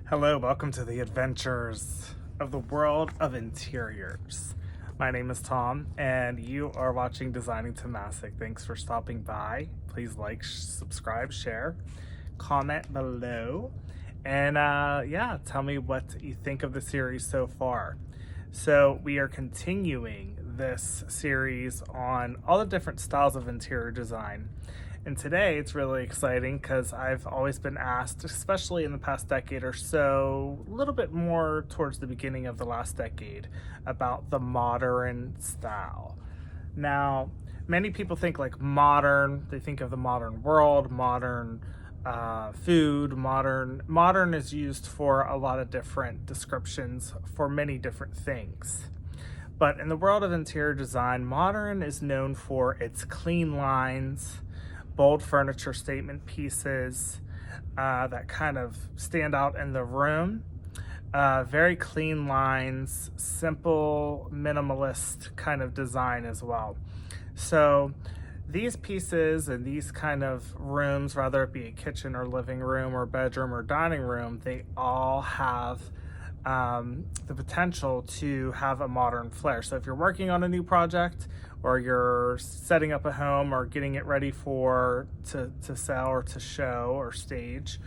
Hello, welcome to the adventures of the world of interiors. My name is Tom, and you are watching Designing Tomasic. Thanks for stopping by. Please like, subscribe, share, comment below, and tell me what you think of the series so far. So we are continuing this series on all the different styles of interior design. And today it's really exciting because I've always been asked, especially in the past decade or so, a little bit more towards the beginning of the last decade, about the modern style. Now, many people think like modern, they think of the modern world, modern food, modern is used for a lot of different descriptions for many different things. But in the world of interior design, modern is known for its clean lines, bold furniture statement pieces that kind of stand out in the room. Very clean lines, simple, minimalist kind of design as well. So these pieces and these kind of rooms, whether it be a kitchen or living room or bedroom or dining room, they all have the potential to have a modern flair. So if you're working on a new project, or you're setting up a home or getting it ready to sell or to show or stage,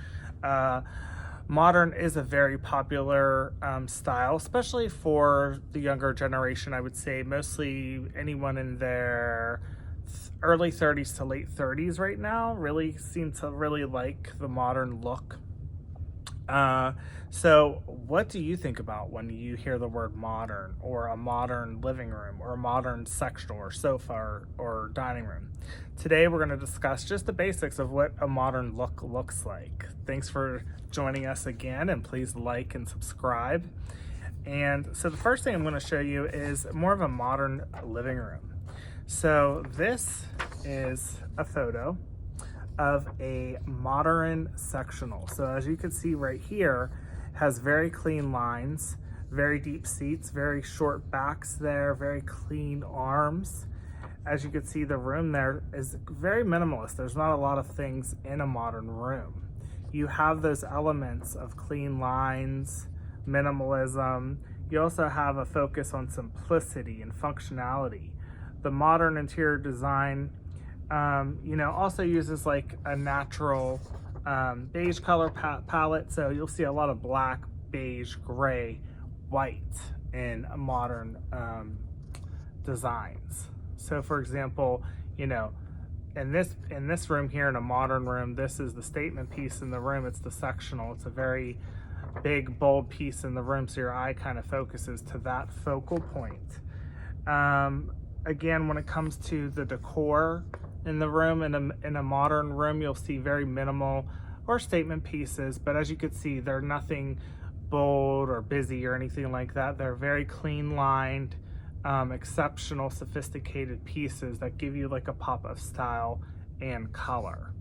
modern is a very popular style, especially for the younger generation. I would say mostly anyone in their early 30s to late 30s right now really seem to really like the modern look. So what do you think about when you hear the word modern, or a modern living room, or a modern sectional or sofa or dining room? Today we're going to discuss just the basics of what a modern look looks like. Thanks for joining us again, and please like and subscribe. And so the first thing I'm going to show you is more of a modern living room. So this is a photo of a modern sectional. So as you can see right here, has very clean lines, very deep seats, very short backs there, very clean arms. As you can see, the room there is very minimalist. There's not a lot of things in a modern room. You have those elements of clean lines, minimalism. You also have a focus on simplicity and functionality. The modern interior design also uses like a natural beige color palette. So you'll see a lot of black, beige, gray, white in modern designs. So for example, in this room here, in a modern room, this is the statement piece in the room. It's the sectional. It's a very big, bold piece in the room. So your eye kind of focuses to that focal point. Again, when it comes to the decor in the room, in a modern room, you'll see very minimal or statement pieces, but as you can see, they're nothing bold or busy or anything like that. They're very clean lined, exceptional, sophisticated pieces that give you like a pop of style and color.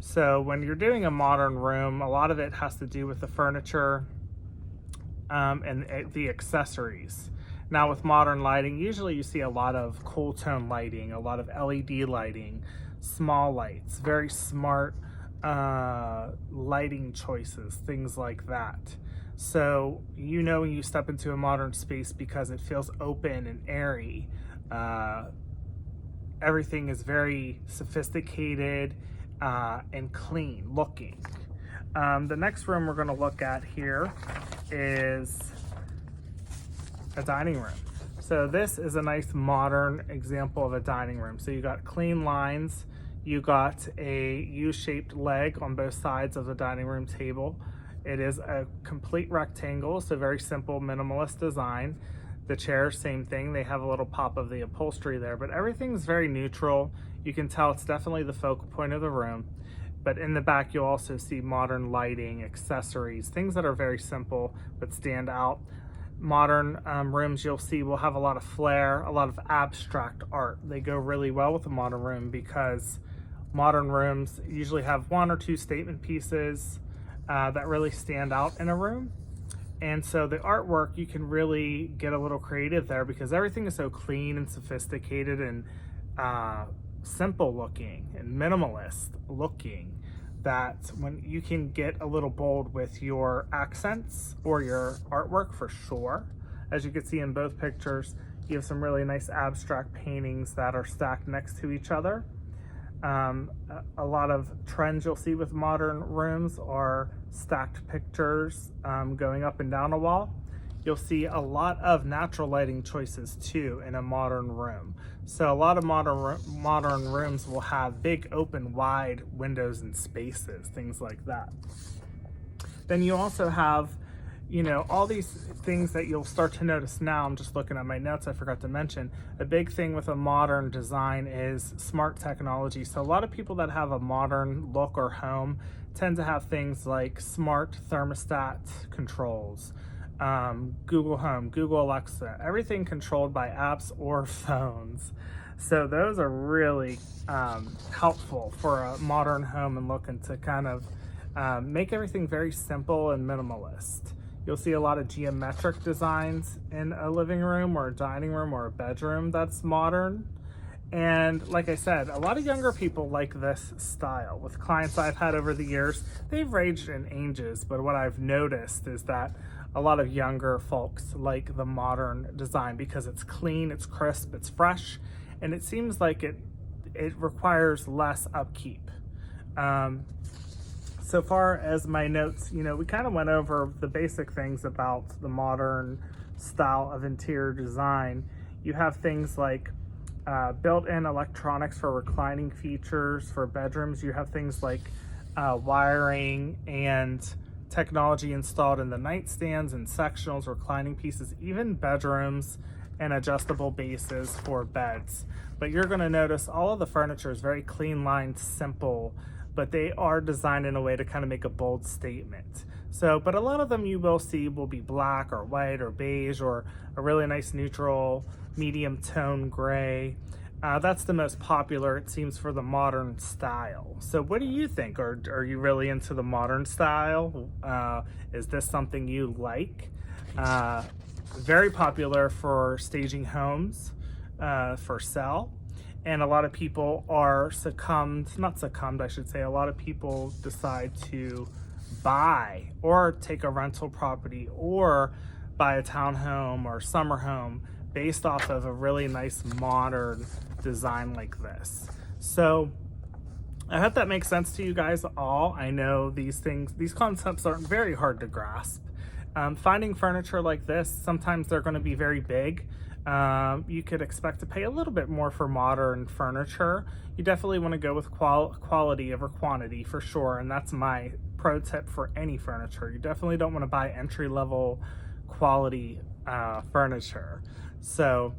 So when you're doing a modern room, a lot of it has to do with the furniture and the accessories. Now with modern lighting, usually you see a lot of cool tone lighting, a lot of LED lighting, small lights, very smart lighting choices, things like that. So when you step into a modern space, because it feels open and airy, everything is very sophisticated and clean looking. The next room we're going to look at here is a dining room. So this is a nice modern example of a dining room. So you got clean lines, you got a U-shaped leg on both sides of the dining room table. It is a complete rectangle, so very simple, minimalist design. The chairs, same thing. They have a little pop of the upholstery there, but everything's very neutral. You can tell it's definitely the focal point of the room. But in the back, you'll also see modern lighting, accessories, things that are very simple but stand out. Modern rooms, you'll see, will have a lot of flair, a lot of abstract art. They go really well with a modern room because modern rooms usually have one or two statement pieces that really stand out in a room. And so the artwork, you can really get a little creative there because everything is so clean and sophisticated and simple looking and minimalist looking that when you can get a little bold with your accents or your artwork for sure. As you can see in both pictures, you have some really nice abstract paintings that are stacked next to each other. A lot of trends you'll see with modern rooms are stacked pictures going up and down a wall. You'll see a lot of natural lighting choices too in a modern room. So a lot of modern rooms will have big open wide windows and spaces, things like that. Then you also have, you know, all these things that you'll start to notice now. I'm just looking at my notes, I forgot to mention. A big thing with a modern design is smart technology. So a lot of people that have a modern look or home tend to have things like smart thermostat controls, Google Home, Google Alexa, everything controlled by apps or phones. So those are really helpful for a modern home and looking to kind of make everything very simple and minimalist. You'll see a lot of geometric designs in a living room or a dining room or a bedroom that's modern. And like I said, a lot of younger people like this style. With clients I've had over the years, they've ranged in ages, but what I've noticed is that a lot of younger folks like the modern design because it's clean, it's crisp, it's fresh, and it seems like it requires less upkeep. So far as my notes, you know, we kind of went over the basic things about the modern style of interior design. You have things like built-in electronics for reclining features for bedrooms. You have things like wiring and technology installed in the nightstands and sectionals, reclining pieces, even bedrooms and adjustable bases for beds. But you're going to notice all of the furniture is very clean lined, simple, but they are designed in a way to kind of make a bold statement. So, but a lot of them you will see will be black or white or beige or a really nice neutral medium tone gray. That's the most popular, it seems, for the modern style. So what do you think? Are you really into the modern style? Is this something you like? Very popular for staging homes for sale. And a lot of people are not succumbed, I should say. A lot of people decide to buy or take a rental property or buy a townhome or summer home based off of a really nice modern design like this. So I hope that makes sense to you guys all. I know these concepts aren't very hard to grasp. Finding furniture like this, sometimes they're going to be very big. You could expect to pay a little bit more for modern furniture. You definitely want to go with quality over quantity for sure, and that's my pro tip for any furniture. You definitely don't want to buy entry-level quality furniture. So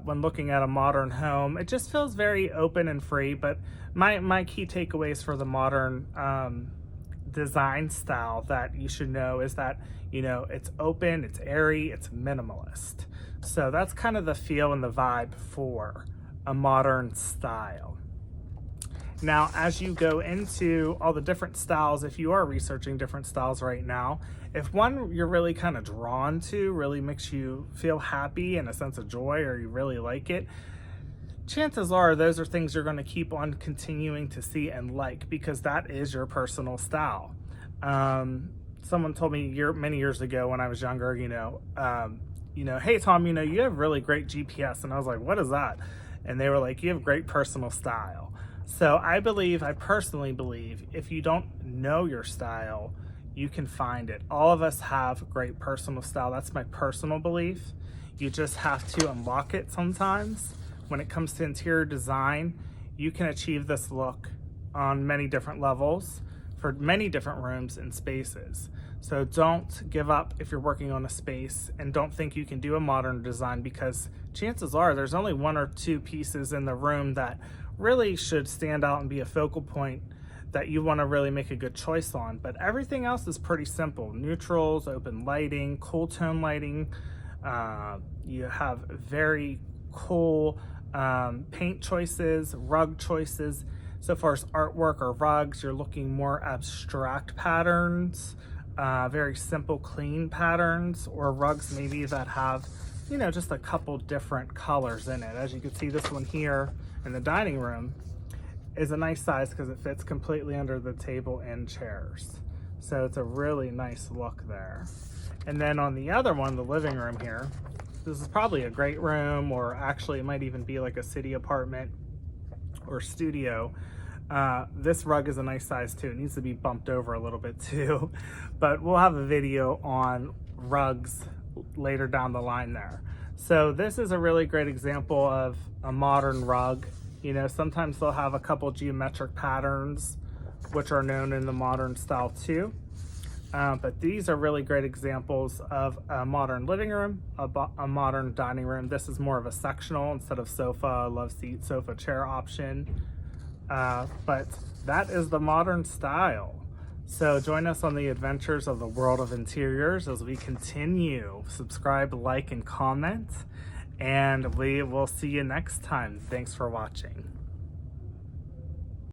when looking at a modern home, it just feels very open and free, but my key takeaways for the modern design style that you should know is that, you know, it's open, it's airy, it's minimalist. So that's kind of the feel and the vibe for a modern style. Now, as you go into all the different styles, if you are researching different styles right now, if one you're really kind of drawn to, really makes you feel happy and a sense of joy, or you really like it, chances are those are things you're going to keep on continuing to see and like, because that is your personal style. Someone told me many years ago when I was younger, hey Tom, you have really great GPS. And I was like, what is that? And they were like, you have great personal style. So I personally believe if you don't know your style, you can find it. All of us have great personal style. That's my personal belief. You just have to unlock it sometimes. When it comes to interior design, you can achieve this look on many different levels for many different rooms and spaces. So don't give up if you're working on a space, and don't think you can do a modern design, because chances are there's only one or two pieces in the room that really should stand out and be a focal point that you want to really make a good choice on. But everything else is pretty simple. Neutrals, open lighting, cool tone lighting. You have very cool paint choices, rug choices. So far as artwork or rugs, you're looking more abstract patterns, very simple, clean patterns, or rugs maybe that have, just a couple different colors in it. As you can see, this one here in the dining room is a nice size because it fits completely under the table and chairs. So it's a really nice look there. And then on the other one, the living room here, this is probably a great room, or actually it might even be like a city apartment or studio. This rug is a nice size too. It needs to be bumped over a little bit too, but we'll have a video on rugs later down the line there. So this is a really great example of a modern rug. You know, sometimes they'll have a couple geometric patterns which are known in the modern style too. But these are really great examples of a modern living room, a modern dining room. This is more of a sectional instead of sofa, love seat, sofa chair option. But that is the modern style. So join us on the adventures of the world of interiors as we continue. Subscribe, like, and comment, and we will see you next time. Thanks for watching.